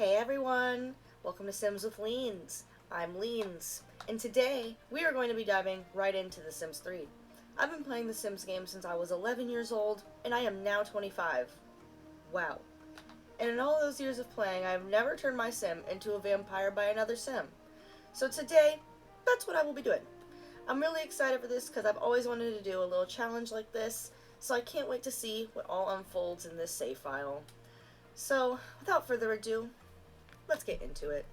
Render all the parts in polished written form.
Hey everyone, welcome to Sims with Leans. I'm Leans, and today we are going to be diving right into The Sims 3. I've been playing the Sims game since I was 11 years old, and I am now 25. Wow. And in all those years of playing, I have never turned my Sim into a vampire by another Sim. So today, that's what I will be doing. I'm really excited for this because I've always wanted to do a little challenge like this, so I can't wait to see what all unfolds in this save file. So, without further ado, let's get into it.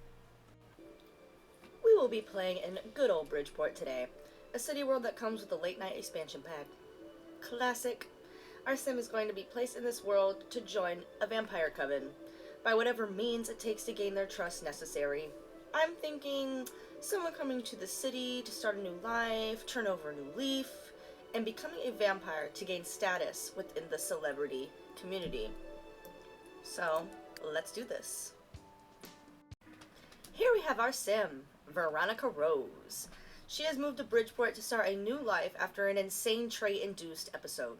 We will be playing in good old Bridgeport today, a city world that comes with a late night expansion pack. Classic. Our Sim is going to be placed in this world to join a vampire coven, by whatever means it takes to gain their trust necessary. I'm thinking someone coming to the city to start a new life, turn over a new leaf, and becoming a vampire to gain status within the celebrity community. So, let's do this. Here we have our Sim, Veronica Rose. She has moved to Bridgeport to start a new life after an insane trait-induced episode.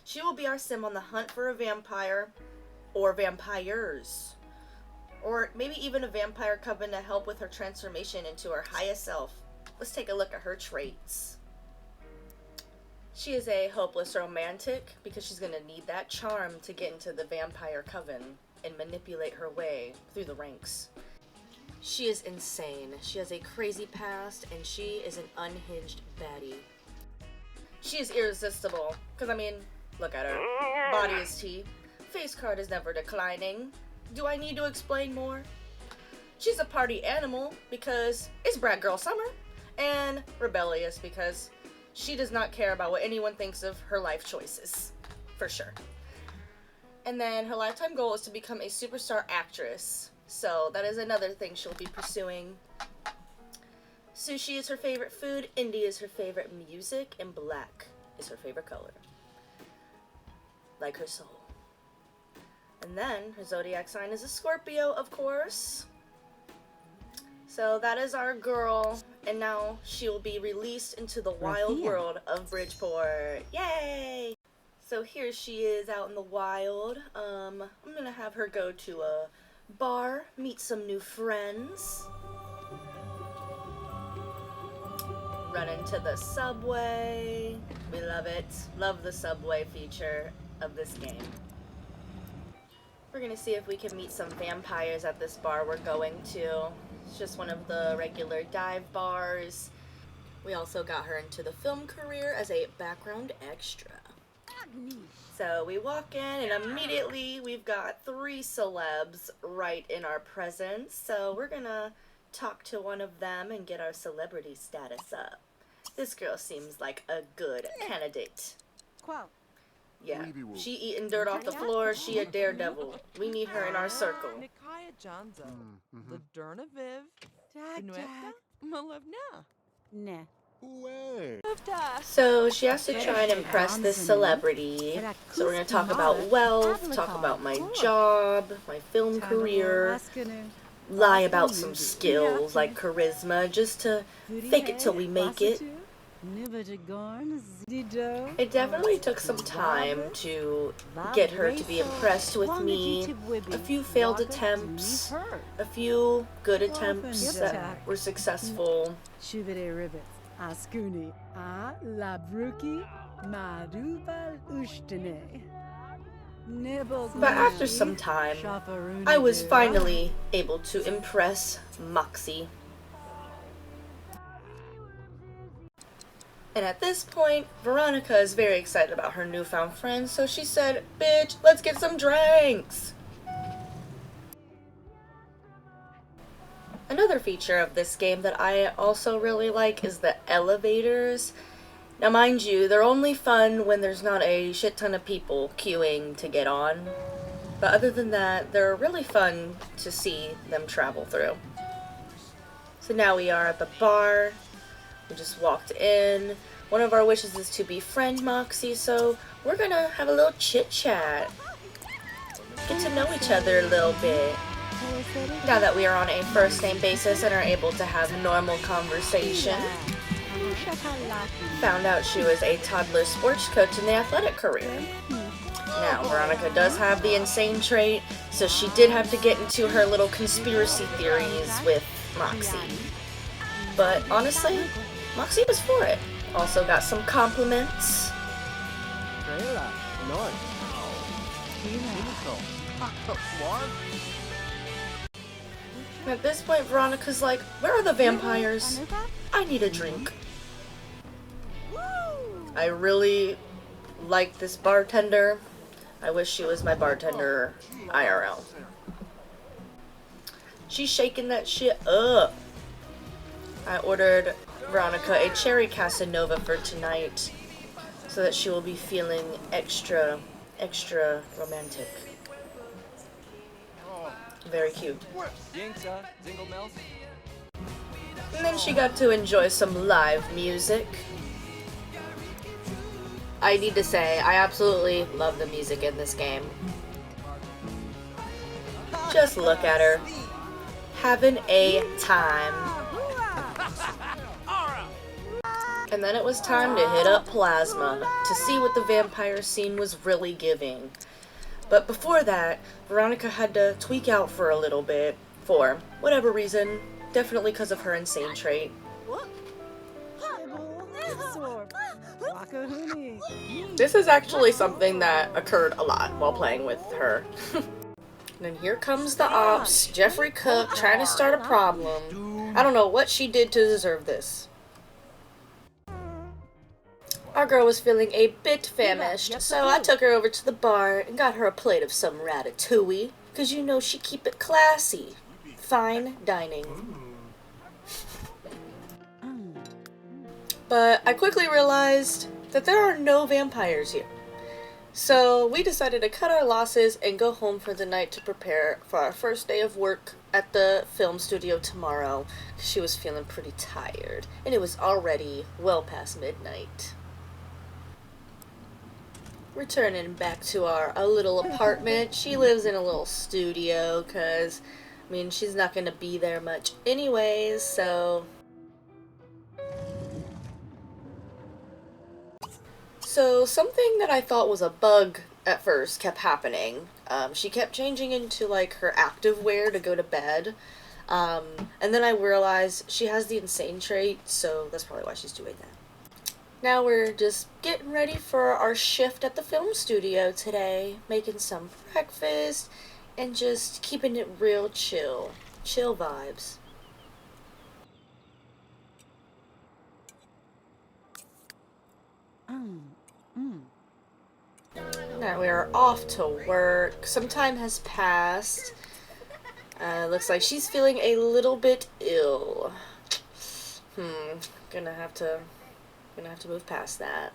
She will be our Sim on the hunt for a vampire, or vampires, or maybe even a vampire coven to help with her transformation into her highest self. Let's take a look at her traits. She is a hopeless romantic because she's going to need that charm to get into the vampire coven and manipulate her way through the ranks. She is insane. She has a crazy past and she is an unhinged baddie. She is irresistible because, I mean, look at her. Body is tea. Face card is never declining. Do I need to explain more? She's a party animal because it's Brat Girl Summer, and rebellious because she does not care about what anyone thinks of her life choices, for sure. And then her lifetime goal is to become a superstar actress, so that is another thing she'll be pursuing. Sushi is her favorite food, indie is her favorite music, and black is her favorite color. Like her soul. And then her zodiac sign is a Scorpio, of course. So that is our girl, and now she will be released into the wild world of Bridgeport. Yay! So here she is out in the wild. I'm gonna have her go to a bar, meet some new friends, run into the subway. We love it. Love the subway feature of this game. We're gonna see if we can meet some vampires at this bar we're going to. It's just one of the regular dive bars. We also got her into the film career as a background extra. So we walk in and immediately we've got 3 celebs right in our presence. So we're gonna talk to one of them and get our celebrity status up. This girl seems like a good candidate. Yeah, she eating dirt off the floor, she a daredevil. We need her in our circle. So she has to try and impress this celebrity. So we're going to talk about wealth, talk about my job, my film career, lie about some skills like charisma, just to fake it till we make it. It definitely took some time to get her to be impressed with me. A few failed attempts, a few good attempts that were successful. But after some time, I was finally able to impress Moxie. And at this point, Veronica is very excited about her newfound friends, so she said, "Bitch, let's get some drinks!" Another feature of this game that I also really like is the elevators. Now mind you, they're only fun when there's not a shit ton of people queuing to get on. But other than that, they're really fun to see them travel through. So now we are at the bar. We just walked in. One of our wishes is to befriend Moxie, so we're gonna have a little chit chat. Get to know each other a little bit. Now that we are on a first name basis and are able to have normal conversation. Found out she was a toddler sports coach in the athletic career. Now, Veronica does have the insane trait, so she did have to get into her little conspiracy theories with Moxie. But honestly, Moxie was for it. Also got some compliments. At this point, Veronica's like, where are the vampires? I need a drink. I really like this bartender. I wish she was my bartender IRL. She's shaking that shit up. I ordered Veronica a cherry Casanova for tonight so that she will be feeling extra romantic. Very cute. And then she got to enjoy some live music. I need to say, I absolutely love the music in this game. Just look at her. Having a time. And then it was time to hit up Plasma to see what the vampire scene was really giving. But before that, Veronica had to tweak out for a little bit for whatever reason, definitely because of her insane trait. This is actually something that occurred a lot while playing with her. Then here comes the ops, Jeffrey Cook trying to start a problem. I don't know what she did to deserve this. Our girl was feeling a bit famished, so I took her over to the bar and got her a plate of some ratatouille, because you know she keep it classy. Fine dining. But I quickly realized that there are no vampires here. So we decided to cut our losses and go home for the night to prepare for our first day of work at the film studio tomorrow. She was feeling pretty tired, and it was already well past midnight. Returning back to our little apartment. She lives in a little studio because, I mean, she's not going to be there much anyways, so... So something that I thought was a bug at first kept happening. She kept changing into like her active wear to go to bed. And then I realized she has the insane trait, so that's probably why she's doing that. Now we're just getting ready for our shift at the film studio today, making some breakfast and just keeping it real chill. Chill vibes. Now we are off to work. Some time has passed. Looks like she's feeling a little bit ill. Gonna have to move past that.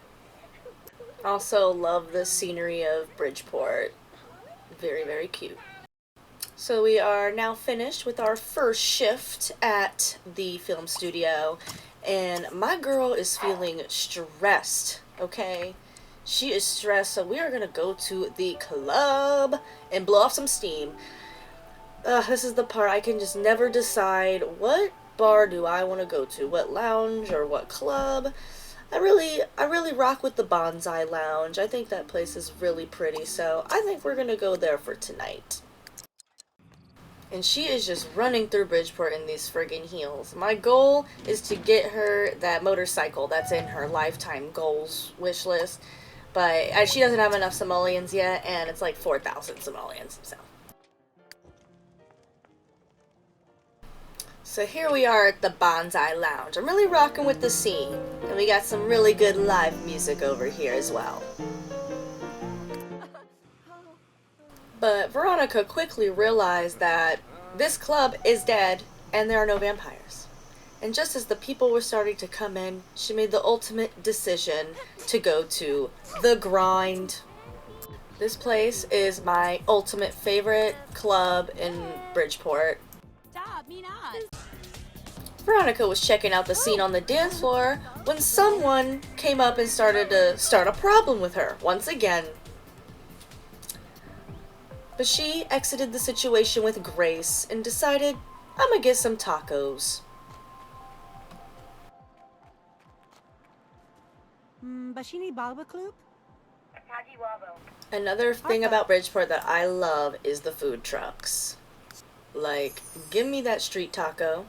Also love the scenery of Bridgeport. Very, very cute. So we are now finished with our first shift at the film studio, and my girl is feeling stressed, okay? She is stressed, so we are gonna go to the club and blow off some steam. This is the part I can just never decide what bar do I want to go to, what lounge or what club. I really rock with the Bonsai Lounge. I think that place is really pretty, so I think we're gonna go there for tonight. And she is just running through Bridgeport in these friggin' heels. My goal is to get her that motorcycle that's in her lifetime goals wish list, but she doesn't have enough simoleons yet, and it's like 4,000 simoleons, so. So here we are at the Bonsai Lounge. I'm really rocking with the scene. And we got some really good live music over here as well. But Veronica quickly realized that this club is dead and there are no vampires. And just as the people were starting to come in, she made the ultimate decision to go to The Grind. This place is my ultimate favorite club in Bridgeport. Veronica was checking out the scene on the dance floor when someone came up and started to start a problem with her once again. But she exited the situation with grace and decided, I'm gonna get some tacos. Bashini Balba Club? Another thing about Bridgeport that I love is the food trucks. Like, give me that street taco.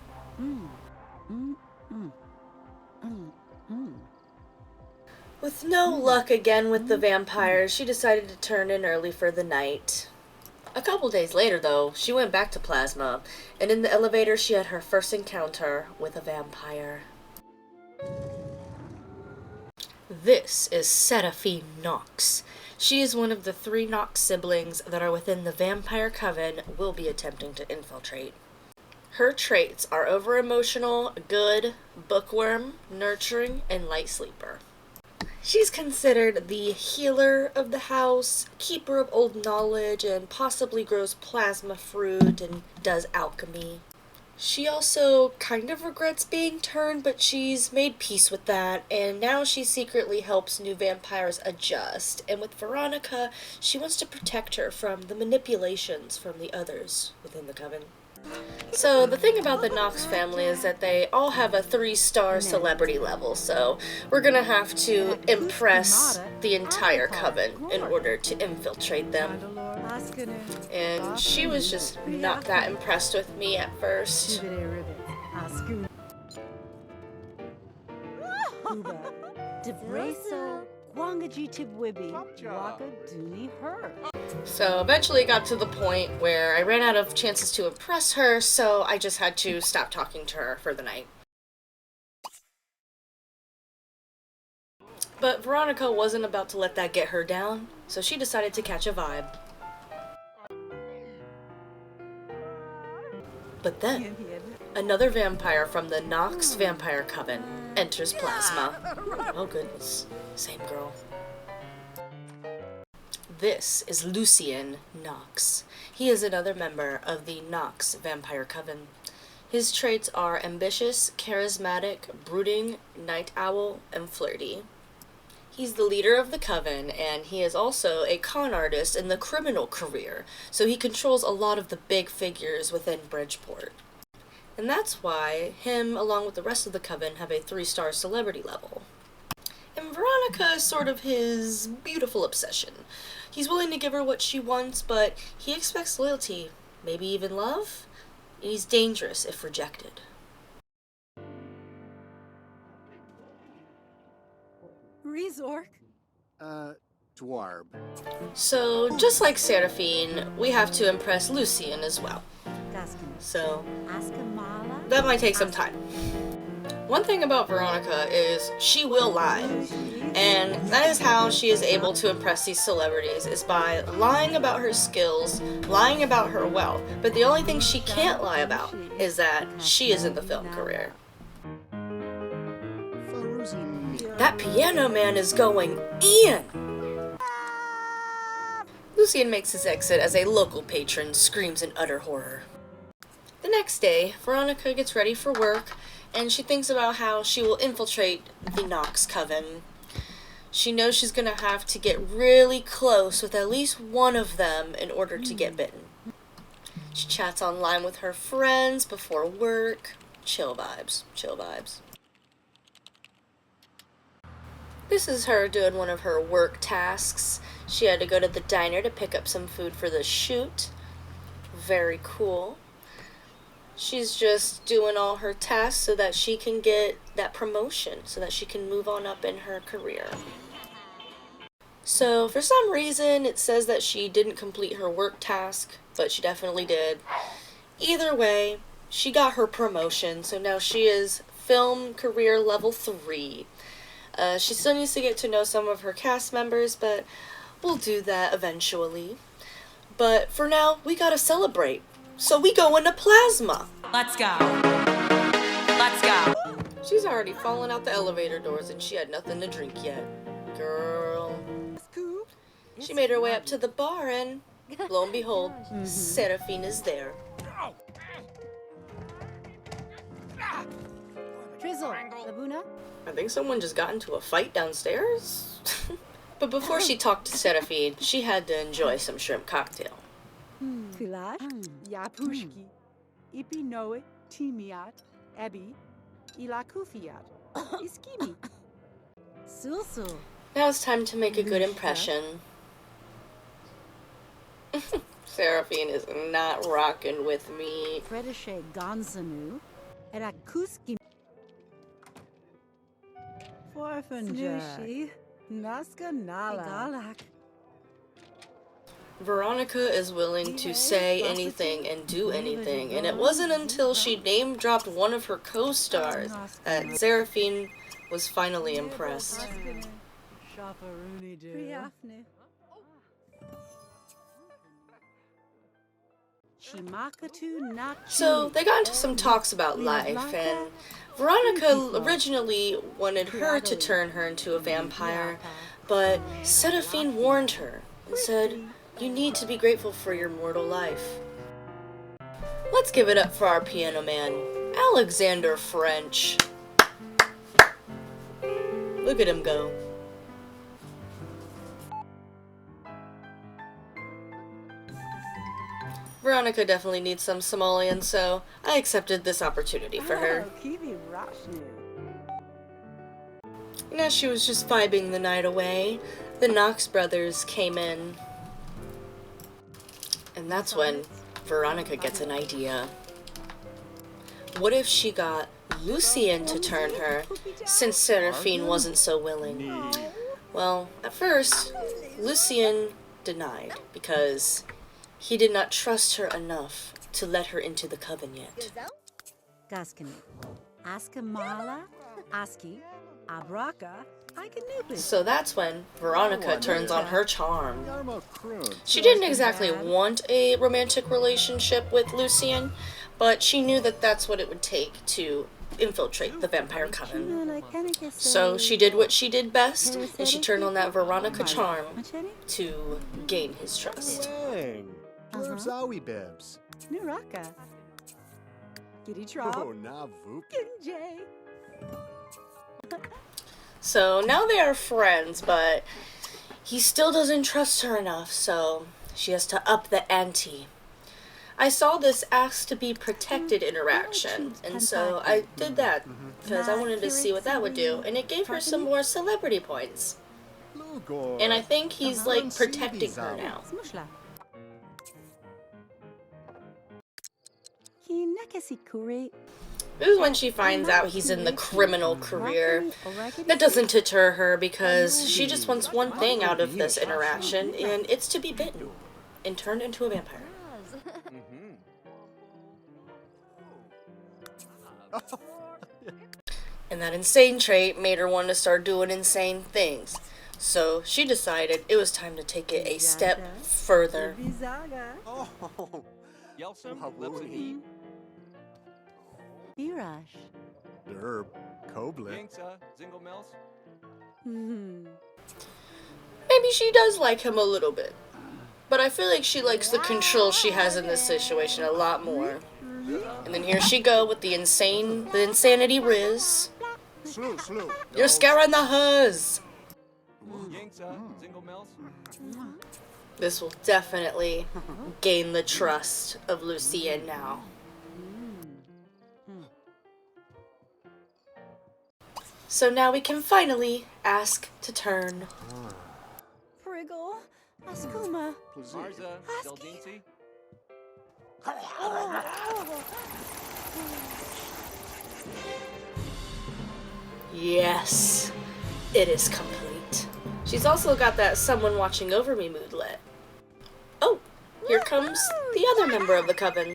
With no luck again with the vampires, she decided to turn in early for the night. A couple days later, though, she went back to Plasma, and in the elevator she had her first encounter with a vampire. This is Seraphine Knox. She is one of the 3 Knox siblings that are within the vampire coven we'll be attempting to infiltrate. Her traits are over-emotional, good, bookworm, nurturing, and light sleeper. She's considered the healer of the house, keeper of old knowledge, and possibly grows plasma fruit and does alchemy. She also kind of regrets being turned, but she's made peace with that, and now she secretly helps new vampires adjust. And with Veronica, she wants to protect her from the manipulations from the others within the coven. So the thing about the Knox family is that they all have a 3-star celebrity level, so we're gonna have to impress the entire coven in order to infiltrate them. And she was just not that impressed with me at first. So eventually it got to the point where I ran out of chances to impress her, so I just had to stop talking to her for the night. But Veronica wasn't about to let that get her down, so she decided to catch a vibe. But then, another vampire from the Knox Vampire Coven enters Plasma. Oh goodness, same girl. This is Lucien Knox. He is another member of the Knox Vampire Coven. His traits are ambitious, charismatic, brooding, night owl, and flirty. He's the leader of the coven, and he is also a con artist in the criminal career, so he controls a lot of the big figures within Bridgeport. And that's why him, along with the rest of the coven, have a 3-star celebrity level. And Veronica is sort of his beautiful obsession. He's willing to give her what she wants, but he expects loyalty, maybe even love, and he's dangerous if rejected. Rezork? Dwarb. So, just like Seraphine, we have to impress Lucien as well. So, that might take some time. One thing about Veronica is she will lie. And that is how she is able to impress these celebrities, is by lying about her skills, lying about her wealth. But the only thing she can't lie about is that she is in the film career. That piano man is going in! Lucien makes his exit as a local patron screams in utter horror. The next day, Veronica gets ready for work, and she thinks about how she will infiltrate the Knox Coven. She knows she's gonna have to get really close with at least one of them in order to get bitten. She chats online with her friends before work. Chill vibes, chill vibes. This is her doing one of her work tasks. She had to go to the diner to pick up some food for the shoot. Very cool. She's just doing all her tasks so that she can get that promotion, so that she can move on up in her career. So, for some reason, it says that she didn't complete her work task, but she definitely did. Either way, she got her promotion, so now she is film career level 3. She still needs to get to know some of her cast members, but we'll do that eventually. But for now, we gotta celebrate. So we go into Plasma. Let's go. Let's go. She's already fallen out the elevator doors and she had nothing to drink yet. Girl. She made her way up to the bar and, lo and behold, Seraphine is there. I think someone just got into a fight downstairs. But before she talked to Seraphine, she had to enjoy some shrimp cocktail. Now it's time to make a good impression. Seraphine is not rocking with me. Fredeshe Gonzanu, Erakuski Forfanja, Snushi, Naska Nala, Galak. Veronica is willing to say anything and do anything, and it wasn't until she name-dropped one of her co-stars that Seraphine was finally impressed. So they got into some talks about life, and Veronica originally wanted her to turn her into a vampire, but Seraphine warned her and said, "You need to be grateful for your mortal life." Let's give it up for our piano man, Alexander French. Look at him go. Veronica definitely needs some Somalian, so I accepted this opportunity for her. And as she was just vibing the night away, the Knox brothers came in. And that's when Veronica gets an idea. What if she got Lucien to turn her, since Seraphine wasn't so willing? Well, at first, Lucien denied, because he did not trust her enough to let her into the coven yet. Gaskini, Askamala, Aski, Abraka, So that's when Veronica turns on her charm. She didn't exactly want a romantic relationship with Lucien, but she knew that that's what it would take to infiltrate the vampire coven. So she did what she did best, and she turned on that Veronica charm to gain his trust. Where's Zowie Bibs? Nuraka, Giddy Trop, Oh, Navu. Jay. So now they are friends, but he still doesn't trust her enough, so she has to up the ante. I saw this ask to be protected interaction, and so I did that because I wanted to see what that would do, and it gave her some more celebrity points. And I think he's like protecting her now. This is when she finds out he's in the criminal career. That doesn't deter her because she just wants one thing out of this interaction, and it's to be bitten and turned into a vampire. And that insane trait made her want to start doing insane things. So she decided it was time to take it a step further. Birash. Derb. Koblet. Maybe she does like him a little bit. But I feel like she likes the control she has in this situation a lot more. And then here she go with the insanity Riz. You're scaring the huzz. This will definitely gain the trust of Lucien now. So now we can finally ask to turn. Priggle, Askuma, Marza, Deldinci. Yes, it is complete. She's also got that someone watching over me moodlet. Oh, here comes the other member of the coven.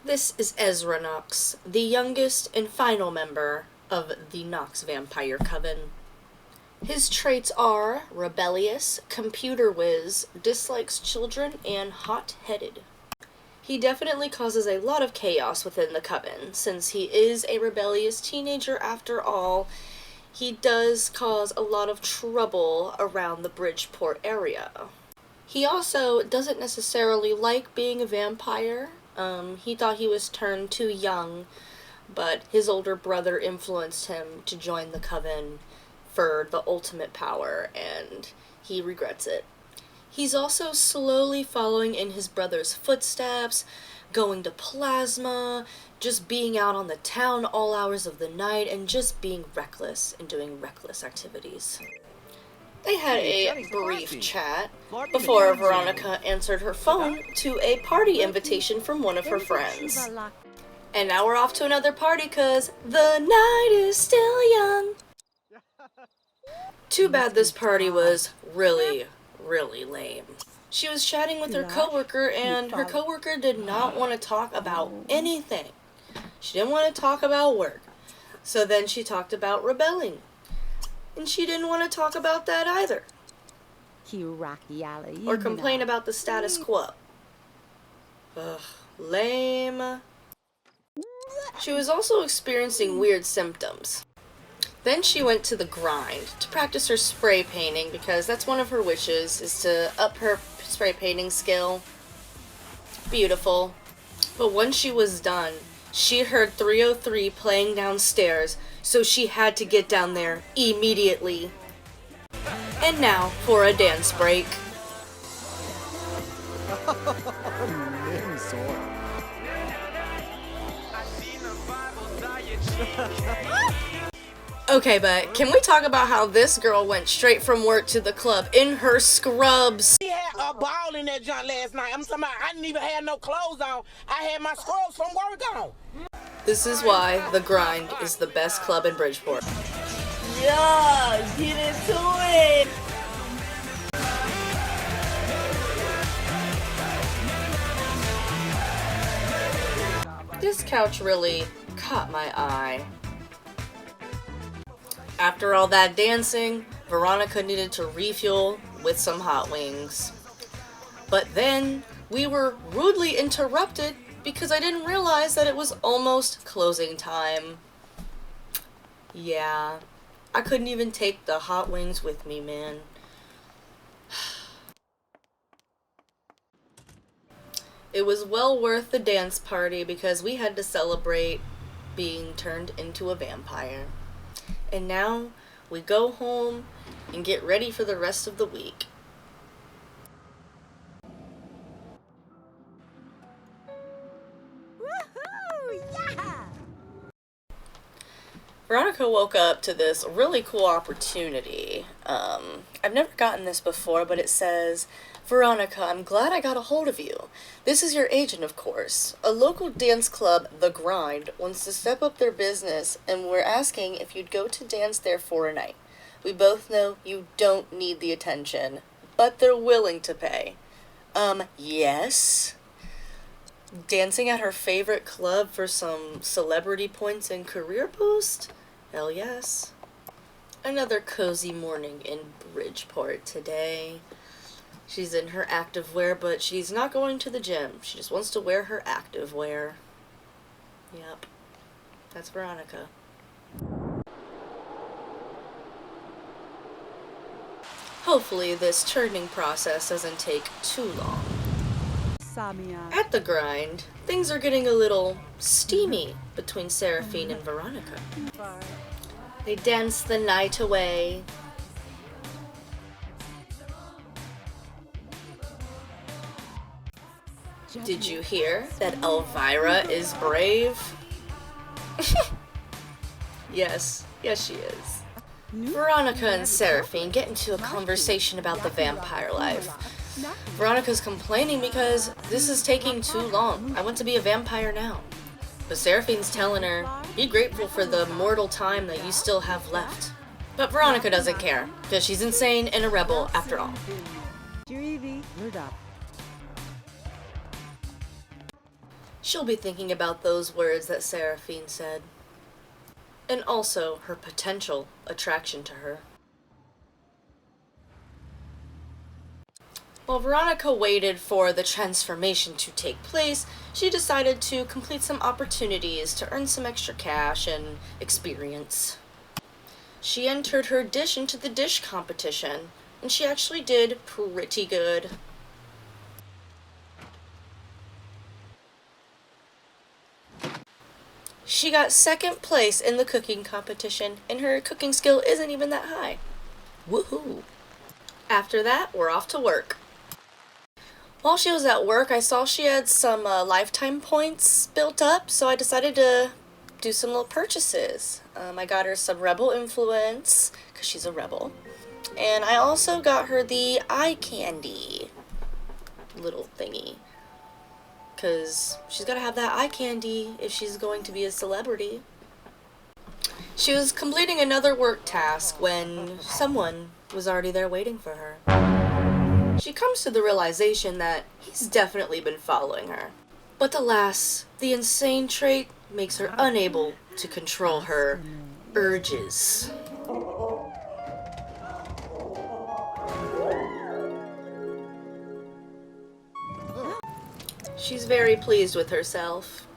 This is Ezra Knox, the youngest and final member of the Knox Vampire Coven. His traits are rebellious, computer whiz, dislikes children, and hot-headed. He definitely causes a lot of chaos within the coven. Since he is a rebellious teenager after all, he does cause a lot of trouble around the Bridgeport area. He also doesn't necessarily like being a vampire. He thought he was turned too young, but his older brother influenced him to join the coven for the ultimate power, and he regrets it. He's also slowly following in his brother's footsteps, going to plasma, just being out on the town all hours of the night, and just being reckless and doing reckless activities. They had a brief chat before Veronica answered her phone to a party invitation from one of her friends. And now we're off to another party because the night is still young. Too bad this party was really, really lame. She was chatting with her coworker and her coworker did not want to talk about anything. She didn't want to talk about work. So then she talked about rebelling. And she didn't want to talk about that either. Or complain about the status quo. Ugh, lame. She was also experiencing weird symptoms. Then she went to the grind to practice her spray painting because that's one of her wishes, is to up her spray painting skill. Beautiful. But once she was done, she heard 303 playing downstairs, so she had to get down there immediately. And now for a dance break. Okay, but can we talk about how this girl went straight from work to the club in her scrubs? She had a ball in that joint last night. I'm talking about I didn't even have no clothes on. I had my scrubs from work on. This is why the grind is the best club in Bridgeport. Yeah, get into it. This couch really caught my eye. After all that dancing, Veronica needed to refuel with some hot wings. But then we were rudely interrupted because I didn't realize that it was almost closing time. Yeah, I couldn't even take the hot wings with me, man. It was well worth the dance party because we had to celebrate being turned into a vampire. And now we go home and get ready for the rest of the week. Woohoo! Yeah! Veronica woke up to this really cool opportunity. I've never gotten this before, but it says, Veronica, I'm glad I got a hold of you. This is your agent, of course. A local dance club, The Grind, wants to step up their business, and we're asking if you'd go to dance there for a night. We both know you don't need the attention, but they're willing to pay. Yes? Dancing at her favorite club for some celebrity points and career boost? Hell yes. Another cozy morning in Bridgeport today. She's in her activewear, but she's not going to the gym. She just wants to wear her activewear. Yep. That's Veronica. Hopefully this churning process doesn't take too long. Samia. At the grind, things are getting a little steamy between Seraphine and Veronica. They dance the night away. Did you hear that Elvira is brave? Yes she is. Veronica and Seraphine get into a conversation about the vampire life. Veronica's complaining because this is taking too long. I want to be a vampire now. But Seraphine's telling her, be grateful for the mortal time that you still have left. But Veronica doesn't care, because she's insane and a rebel after all. She'll be thinking about those words that Seraphine said. And also her potential attraction to her. While Veronica waited for the transformation to take place, she decided to complete some opportunities to earn some extra cash and experience. She entered her dish into the dish competition, and she actually did pretty good. She got second place in the cooking competition, and her cooking skill isn't even that high. Woohoo! After that, we're off to work. While she was at work, I saw she had some lifetime points built up, so I decided to do some little purchases. I got her some Rebel Influence, because she's a rebel. And I also got her the eye candy little thingy. Because she's got to have that eye candy if she's going to be a celebrity. She was completing another work task when someone was already there waiting for her. She comes to the realization that he's definitely been following her. But alas, the insane trait makes her unable to control her urges. She's very pleased with herself.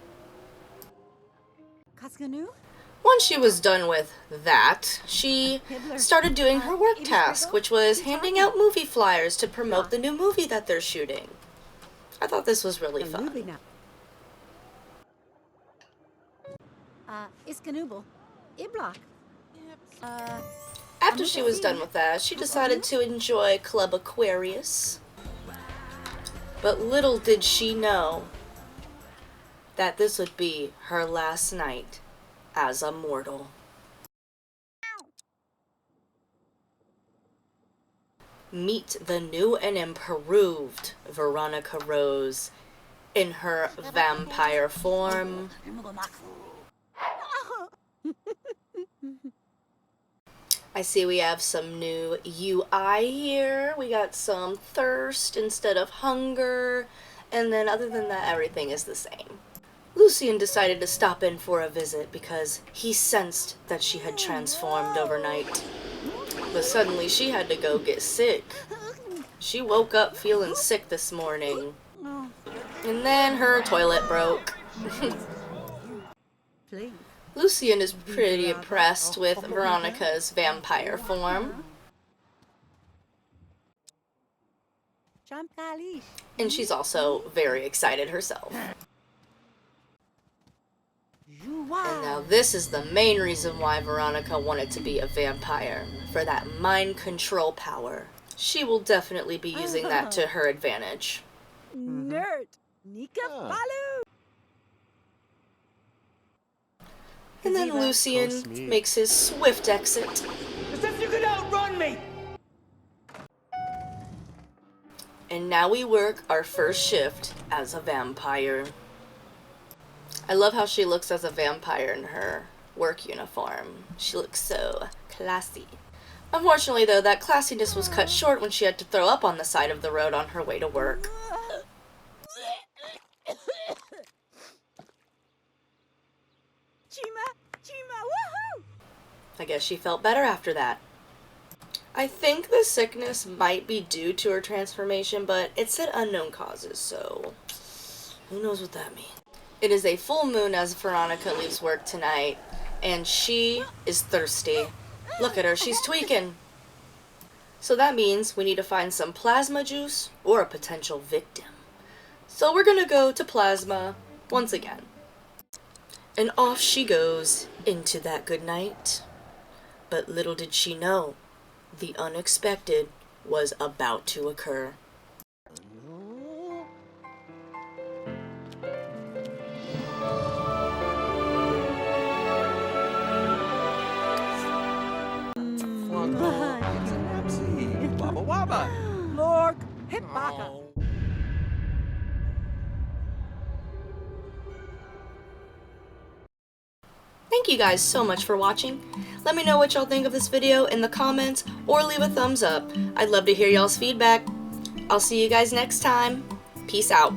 Once she was done with that, she started doing her work task, which was handing out movie flyers to promote the new movie that they're shooting. I thought this was really fun. After she was done with that, she decided to enjoy Club Aquarius. But little did she know that this would be her last night as a mortal. Meet the new and improved Veronica Rose in her vampire form. I see we have some new UI here. We got some thirst instead of hunger. And then other than that, everything is the same. Lucien decided to stop in for a visit because he sensed that she had transformed overnight. But suddenly she had to go get sick. She woke up feeling sick this morning. And then her toilet broke. Lucien is pretty impressed with Veronica's vampire form. And she's also very excited herself. And now this is the main reason why Veronica wanted to be a vampire, for that mind control power. She will definitely be using that to her advantage. Nerd. Nika Balu. And then Lucien makes his swift exit. As if you could outrun me! And now we work our first shift as a vampire. I love how she looks as a vampire in her work uniform. She looks so classy. Unfortunately though, that classiness was cut short when she had to throw up on the side of the road on her way to work. I guess she felt better after that. I think the sickness might be due to her transformation, but it said unknown causes, so who knows what that means. It is a full moon as Veronica leaves work tonight, and she is thirsty. Look at her, she's tweaking. So that means we need to find some plasma juice or a potential victim. So we're gonna go to plasma once again. And off she goes into that good night. But little did she know, the unexpected was about to occur. Wabba wabba. Lork. Hipaka. Thank you guys so much for watching. Let me know what y'all think of this video in the comments or leave a thumbs up. I'd love to hear y'all's feedback. I'll see you guys next time. Peace out.